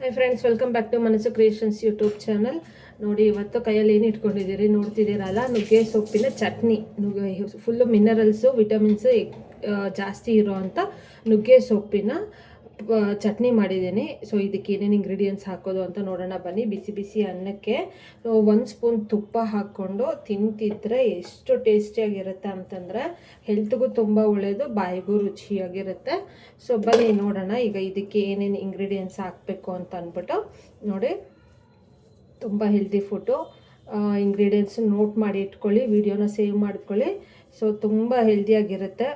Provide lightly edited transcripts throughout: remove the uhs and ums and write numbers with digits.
Hi friends, welcome back to Manassu creations YouTube channel. ನೋಡಿ, ಇವತ್ತು ಕೈಯಲ್ಲಿ ಏನು ಇಟ್ಕೊಂಡಿದ್ದೀರಿ ನೋಡ್ತಿದ್ದೀರಲ್ಲ, ನುಗ್ಗೆ ಸೊಪ್ಪಿನ ಚಟ್ನಿ. ಫುಲ್ಲು ಮಿನರಲ್ಸು, ವಿಟಮಿನ್ಸು ಜಾಸ್ತಿ ಇರೋವಂಥ ನುಗ್ಗೆ ಸೊಪ್ಪಿನ ಚಟ್ನಿ ಮಾಡಿದ್ದೀನಿ. ಸೊ ಇದಕ್ಕೆ ಏನೇನು ಇಂಗ್ರೀಡಿಯೆಂಟ್ಸ್ ಹಾಕೋದು ಅಂತ ನೋಡೋಣ ಬನ್ನಿ. ಬಿಸಿ ಬಿಸಿ ಅನ್ನಕ್ಕೆ 1 ಸ್ಪೂನ್ ತುಪ್ಪ ಹಾಕ್ಕೊಂಡು ತಿಂತಿದ್ರೆ ಎಷ್ಟು ಟೇಸ್ಟಿಯಾಗಿರುತ್ತೆ ಅಂತಂದರೆ ಹೆಲ್ತ್ಗೂ ತುಂಬ ಒಳ್ಳೆಯದು, ಬಾಯಿಗೂ ರುಚಿಯಾಗಿರುತ್ತೆ. ಸೊ ಬನ್ನಿ ನೋಡೋಣ ಈಗ ಇದಕ್ಕೆ ಏನೇನು ಇಂಗ್ರೀಡಿಯೆಂಟ್ಸ್ ಹಾಕಬೇಕು ಅಂತ ಅಂದ್ಬಿಟ್ಟು. ನೋಡಿ, ತುಂಬ ಹೆಲ್ತಿ ಫುಡ್ಡು. ಇಂಗ್ರೀಡಿಯೆಂಟ್ಸ್ ನೋಟ್ ಮಾಡಿ ಇಟ್ಕೊಳ್ಳಿ, ವಿಡಿಯೋನ ಸೇವ್ ಮಾಡ್ಕೊಳ್ಳಿ. ಸೊ ತುಂಬ ಹೆಲ್ದಿಯಾಗಿರುತ್ತೆ.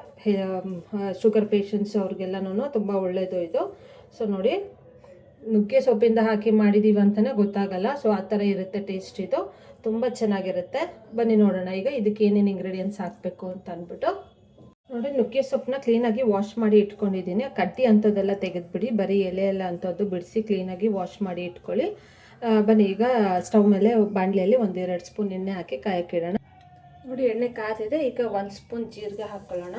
ಶುಗರ್ ಪೇಷಂಟ್ಸ್ ಅವ್ರಿಗೆಲ್ಲನೂ ತುಂಬ ಒಳ್ಳೆಯದು ಇದು. ಸೊ ನೋಡಿ, ನುಗ್ಗೆ ಸೊಪ್ಪಿಂದ ಹಾಕಿ ಮಾಡಿದ್ದೀವಿ ಅಂತಲೇ ಗೊತ್ತಾಗಲ್ಲ. ಸೊ ಆ ಥರ ಇರುತ್ತೆ ಟೇಸ್ಟ್. ಇದು ತುಂಬ ಚೆನ್ನಾಗಿರುತ್ತೆ. ಬನ್ನಿ ನೋಡೋಣ ಈಗ ಇದಕ್ಕೆ ಏನೇನು ಇಂಗ್ರೀಡಿಯೆಂಟ್ಸ್ ಹಾಕಬೇಕು ಅಂತ ಅಂದ್ಬಿಟ್ಟು. ನೋಡಿ, ನುಗ್ಗೆ ಸೊಪ್ಪನ್ನ ಕ್ಲೀನಾಗಿ ವಾಶ್ ಮಾಡಿ ಇಟ್ಕೊಂಡಿದ್ದೀನಿ. ಕಡ್ಡಿ ಅಂಥದ್ದೆಲ್ಲ ತೆಗೆದುಬಿಡಿ, ಬರೀ ಎಲೆ ಎಲ್ಲ ಅಂಥದ್ದು ಬಿಡಿಸಿ ಕ್ಲೀನಾಗಿ ವಾಶ್ ಮಾಡಿ ಇಟ್ಕೊಳ್ಳಿ. ಬನ್ನಿ ಈಗ ಸ್ಟವ್ ಮೇಲೆ ಬಾಣಲೆಯಲ್ಲಿ 1-2 ಸ್ಪೂನ್ ಎಣ್ಣೆ ಹಾಕಿ ಕಾಯಕ್ಕಿಡೋಣ. ನೋಡಿ, ಎಣ್ಣೆ ಕಾದಿದೆ. ಈಗ 1 ಸ್ಪೂನ್ ಜೀರಿಗೆ ಹಾಕ್ಕೊಳ್ಳೋಣ.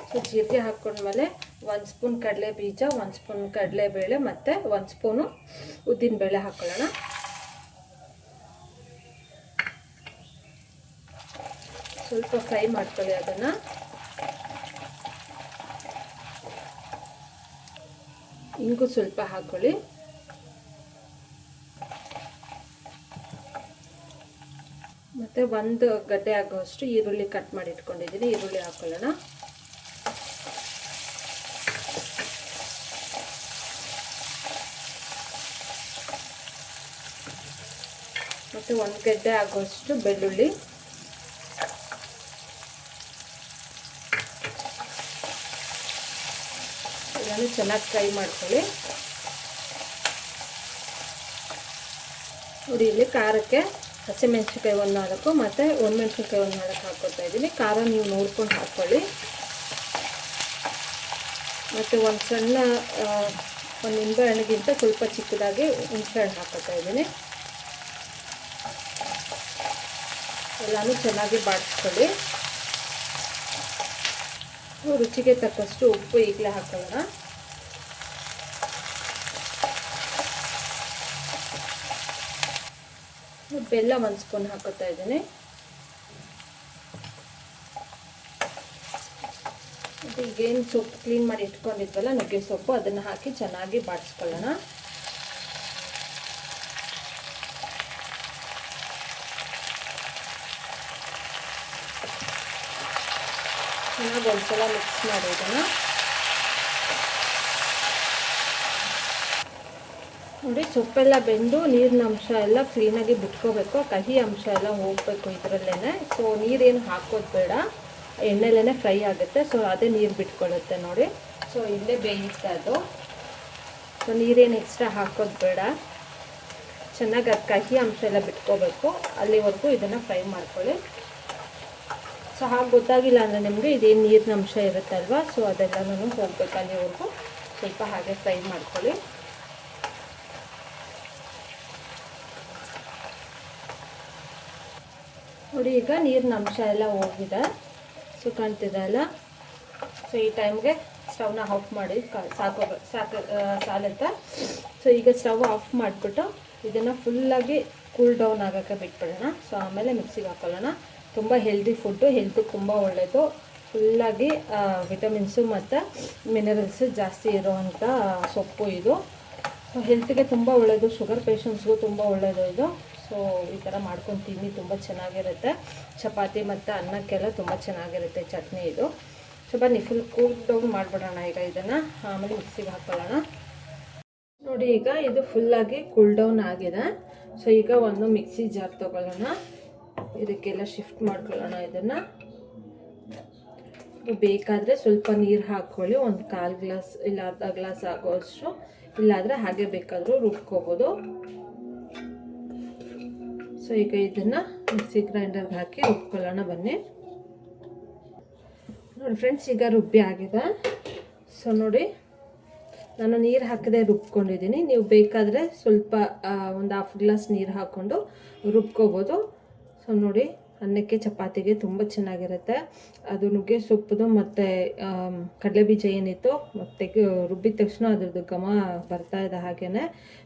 ಸೊ ಜೀರಿಗೆ ಹಾಕ್ಕೊಂಡ್ಮೇಲೆ 1 ಸ್ಪೂನ್ ಕಡಲೆ ಬೀಜ, 1 ಸ್ಪೂನ್ ಕಡಲೆಬೇಳೆ ಮತ್ತು 1 ಸ್ಪೂನು ಉದ್ದಿನಬೇಳೆ ಹಾಕ್ಕೊಳ್ಳೋಣ. ಸ್ವಲ್ಪ ಫ್ರೈ ಮಾಡ್ಕೊಳ್ಳಿ ಅದನ್ನು. ಇಂಗು ಸ್ವಲ್ಪ ಹಾಕ್ಕೊಳ್ಳಿ. ಮತ್ತು 1 ಗಡ್ಡೆ ಆಗೋಷ್ಟು ಈರುಳ್ಳಿ ಕಟ್ ಮಾಡಿ ಇಟ್ಕೊಂಡಿದ್ದೀನಿ. ಈರುಳ್ಳಿ ಹಾಕ್ಕೊಳ್ಳೋಣ. ಮತ್ತು 1 ಗಡ್ಡೆ ಆಗೋಷ್ಟು ಬೆಳ್ಳುಳ್ಳಿ. ಇದನ್ನು ಚೆನ್ನಾಗಿ ಫ್ರೈ ಮಾಡ್ಕೊಳ್ಳಿ. ನೋಡಿ, ಇಲ್ಲಿ ಖಾರಕ್ಕೆ ಹಸಿಮೆಣಸಿನ್ಕಾಯಿ 1-4 ಮತ್ತು ಒಣಮೆಣಸಿನ್ಕಾಯಿ 1-4 ಹಾಕ್ಕೊತಾ ಇದ್ದೀನಿ. ಖಾರ ನೀವು ನೋಡ್ಕೊಂಡು ಹಾಕ್ಕೊಳ್ಳಿ. ಮತ್ತು ಒಂದು ಸಣ್ಣ ನಿಂಬೆ ಹಣ್ಣಿಗಿಂತ ಸ್ವಲ್ಪ ಚಿಕ್ಕದಾಗಿ ಹುಣಸೆ ಹಣ್ಣು ಹಾಕ್ಕೊತಾ ಇದ್ದೀನಿ. ಎಲ್ಲನೂ ಚೆನ್ನಾಗಿ ಬಾಡಿಸ್ಕೊಳ್ಳಿ. ರುಚಿಗೆ ತಕ್ಕಷ್ಟು ಉಪ್ಪು ಈಗಲೇ ಹಾಕೊಳ್ಳೋಣ. ಬೆಲ್ಲ 1 ಸ್ಪೂನ್ ಹಾಕೋತಾ ಇದ್ದೀನಿ. ಈಗೇನು ಸೊಪ್ಪು ಕ್ಲೀನ್ ಮಾಡಿ ಇಟ್ಕೊಂಡಿದ್ವಲ್ಲ ನುಗ್ಗೆ ಸೊಪ್ಪು, ಅದನ್ನು ಹಾಕಿ ಚೆನ್ನಾಗಿ ಬಾಡಿಸ್ಕೊಳ್ಳೋಣ. ಚೆನ್ನಾಗಿ ಒಂದ್ಸಲ ಮಿಕ್ಸ್ ಮಾಡಿ ಇದನ್ನು. ನೋಡಿ, ಸೊಪ್ಪೆಲ್ಲ ಬೆಂದು ನೀರಿನ ಅಂಶ ಎಲ್ಲ ಕ್ಲೀನಾಗಿ ಬಿಟ್ಕೋಬೇಕು. ಕಹಿ ಅಂಶ ಎಲ್ಲ ಹೋಗಬೇಕು ಇದರಲ್ಲೇ. ಸೊ ನೀರೇನು ಹಾಕೋದು ಬೇಡ, ಎಣ್ಣೆಲೇ ಫ್ರೈ ಆಗುತ್ತೆ. ಸೊ ಅದೇ ನೀರು ಬಿಟ್ಕೊಳ್ಳುತ್ತೆ ನೋಡಿ. ಸೊ ಇಲ್ಲೇ ಬೇಯುತ್ತೆ ಅದು. ಸೊ ನೀರೇನು ಎಕ್ಸ್ಟ್ರಾ ಹಾಕೋದು ಬೇಡ. ಚೆನ್ನಾಗಿ ಅದು ಕಹಿ ಅಂಶ ಎಲ್ಲ ಬಿಟ್ಕೋಬೇಕು. ಅಲ್ಲಿವರೆಗೂ ಇದನ್ನು ಫ್ರೈ ಮಾಡ್ಕೊಳ್ಳಿ. ಸೊ ಹಾಗೆ ಗೊತ್ತಾಗಿಲ್ಲ ಅಂದರೆ ನಿಮಗೆ ಇದೇನು ನೀರಿನ ಅಂಶ ಇರುತ್ತಲ್ವ, ಸೊ ಅದೆಲ್ಲನೂ ಹೋಗ್ಬೇಕು. ಅಲ್ಲಿವರೆಗೂ ಸ್ವಲ್ಪ ಹಾಗೆ ಫ್ರೈ ಮಾಡ್ಕೊಳ್ಳಿ. ನೋಡಿ, ಈಗ ನೀರಿನ ಅಂಶ ಎಲ್ಲ ಹೋಗಿದೆ. ಸೊ ಕಾಣ್ತಿದೆ ಅಲ್ಲ. ಸೊ ಈ ಟೈಮ್ಗೆ ಸ್ಟವ್ನ ಆಫ್ ಮಾಡಿ ಸಾಲುತ್ತೆ. ಸೊ ಈಗ ಸ್ಟವ್ ಆಫ್ ಮಾಡಿಬಿಟ್ಟು ಇದನ್ನು ಫುಲ್ಲಾಗಿ ಕೂಲ್ ಡೌನ್ ಆಗೋಕ್ಕೆ ಬಿಟ್ಬಿಡೋಣ. ಸೊ ಆಮೇಲೆ ಮಿಕ್ಸಿಗೆ ಹಾಕೊಳ್ಳೋಣ. ತುಂಬ ಹೆಲ್ದಿ ಫುಡ್ಡು, ಹೆಲ್ತ್ ತುಂಬ ಒಳ್ಳೆಯದು. ಫುಲ್ಲಾಗಿ ವಿಟಮಿನ್ಸು ಮತ್ತು ಮಿನರಲ್ಸು ಜಾಸ್ತಿ ಇರೋವಂಥ ಸೊಪ್ಪು ಇದು. ಸೊ ಹೆಲ್ತ್ಗೆ ತುಂಬ ಒಳ್ಳೆಯದು, ಶುಗರ್ ಪೇಷಂಟ್ಸ್ಗೂ ತುಂಬ ಒಳ್ಳೆಯದು ಇದು. ಸೊ ಈ ಥರ ಮಾಡ್ಕೊಂಡು ತಿನ್ನಿ, ತುಂಬ ಚೆನ್ನಾಗಿರುತ್ತೆ. ಚಪಾತಿ ಮತ್ತು ಅನ್ನಕ್ಕೆಲ್ಲ ತುಂಬ ಚೆನ್ನಾಗಿರುತ್ತೆ ಚಟ್ನಿ ಇದು. ಸೊ ಬನ್ನಿ ಫುಲ್ ಕೂಲ್ ಡೌನ್ ಮಾಡಿಬಿಡೋಣ ಈಗ ಇದನ್ನು, ಆಮೇಲೆ ಮಿಕ್ಸಿಗೆ ಹಾಕೊಳ್ಳೋಣ. ನೋಡಿ, ಈಗ ಇದು ಫುಲ್ಲಾಗಿ ಕೂಲ್ ಡೌನ್ ಆಗಿದೆ. ಸೊ ಈಗ ಒಂದು ಮಿಕ್ಸಿ ಜಾರ್ ತೊಗೊಳ್ಳೋಣ. ಇದಕ್ಕೆಲ್ಲ ಶಿಫ್ಟ್ ಮಾಡ್ಕೊಳ್ಳೋಣ. ಇದನ್ನು ಬೇಕಾದರೆ ಸ್ವಲ್ಪ ನೀರು ಹಾಕ್ಕೊಳ್ಳಿ, 1/4 ಗ್ಲಾಸ್ ಇಲ್ಲ ಅರ್ಧ ಗ್ಲಾಸ್ ಆಗೋಷ್ಟು. ಇಲ್ಲಾದರೆ ಹಾಗೆ ಬೇಕಾದರೂ ರುಬ್ಕೋಬೋದು. ಸೊ ಈಗ ಇದನ್ನು ಮಿಕ್ಸಿ ಗ್ರೈಂಡರ್ಗೆ ಹಾಕಿ ರುಬ್ಕೊಳ್ಳೋಣ ಬನ್ನಿ. ನೋಡಿ ಫ್ರೆಂಡ್ಸ್, ಈಗ ರುಬ್ಬಿ ಆಗಿದೆ. ಸೊ ನೋಡಿ, ನಾನು ನೀರು ಹಾಕದೆ ರುಬ್ಕೊಂಡಿದ್ದೀನಿ. ನೀವು ಬೇಕಾದರೆ ಸ್ವಲ್ಪ 1/2 ಗ್ಲಾಸ್ ನೀರು ಹಾಕ್ಕೊಂಡು ರುಬ್ಕೋಬೋದು. ಸೊ ನೋಡಿ, ಅನ್ನಕ್ಕೆ ಚಪಾತಿಗೆ ತುಂಬ ಚೆನ್ನಾಗಿರುತ್ತೆ. ಅದು ನುಗ್ಗೆ ಸೊಪ್ಪುದು ಮತ್ತು ಕಡಲೆಬೀಜ ಏನಿತ್ತು ಮತ್ತು ರುಬ್ಬಿದ ತಕ್ಷಣ ಅದ್ರದ್ದು ಘಮ ಬರ್ತಾ ಇದೆ ಹಾಗೇ.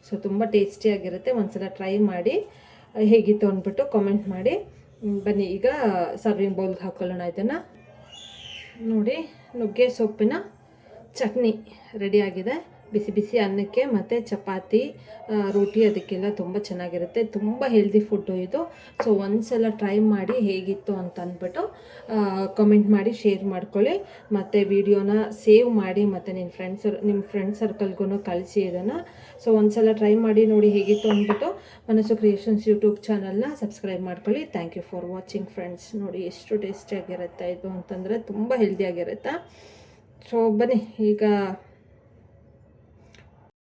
ಸೊ ತುಂಬ ಟೇಸ್ಟಿಯಾಗಿರುತ್ತೆ. ಒಂದ್ಸಲ ಟ್ರೈ ಮಾಡಿ ಹೇಗಿತ್ತು ಅಂದ್ಬಿಟ್ಟು ಕಾಮೆಂಟ್ ಮಾಡಿ. ಬನ್ನಿ ಈಗ ಸರ್ವಿಂಗ್ ಬೌಲ್ಗೆ ಹಾಕ್ಕೊಳ್ಳೋಣ. ಇದನ್ನು ನೋಡಿ, ನುಗ್ಗೆ ಸೊಪ್ಪಿನ ಚಟ್ನಿ ರೆಡಿಯಾಗಿದೆ. ಬಿಸಿ ಬಿಸಿ ಅನ್ನಕ್ಕೆ ಮತ್ತು ಚಪಾತಿ, ರೋಟಿ ಅದಕ್ಕೆಲ್ಲ ತುಂಬ ಚೆನ್ನಾಗಿರುತ್ತೆ. ತುಂಬ ಹೆಲ್ದಿ ಫುಡ್ಡು ಇದು. ಸೊ ಒಂದ್ಸಲ ಟ್ರೈ ಮಾಡಿ ಹೇಗಿತ್ತು ಅಂತ ಅಂದ್ಬಿಟ್ಟು ಕಮೆಂಟ್ ಮಾಡಿ ಶೇರ್ ಮಾಡ್ಕೊಳ್ಳಿ. ಮತ್ತು ವಿಡಿಯೋನ ಸೇವ್ ಮಾಡಿ ಮತ್ತು ನಿಮ್ಮ ಫ್ರೆಂಡ್ ಸರ್ಕಲ್ಗೂ ಕಳಿಸಿ ಇದನ್ನು. ಸೊ ಒಂದ್ಸಲ ಟ್ರೈ ಮಾಡಿ ನೋಡಿ ಹೇಗಿತ್ತು ಅಂದ್ಬಿಟ್ಟು ಮನಸ್ಸು ಕ್ರಿಯೇಷನ್ಸ್ ಯೂಟ್ಯೂಬ್ ಚಾನಲ್ನ ಸಬ್ಸ್ಕ್ರೈಬ್ ಮಾಡ್ಕೊಳ್ಳಿ. Thank you for watching friends. ನೋಡಿ ಎಷ್ಟು ಟೇಸ್ಟಿಯಾಗಿರುತ್ತೆ ಇದು ಅಂತಂದರೆ, ತುಂಬ ಹೆಲ್ದಿಯಾಗಿರುತ್ತೆ. ಸೊ ಬನ್ನಿ ಈಗ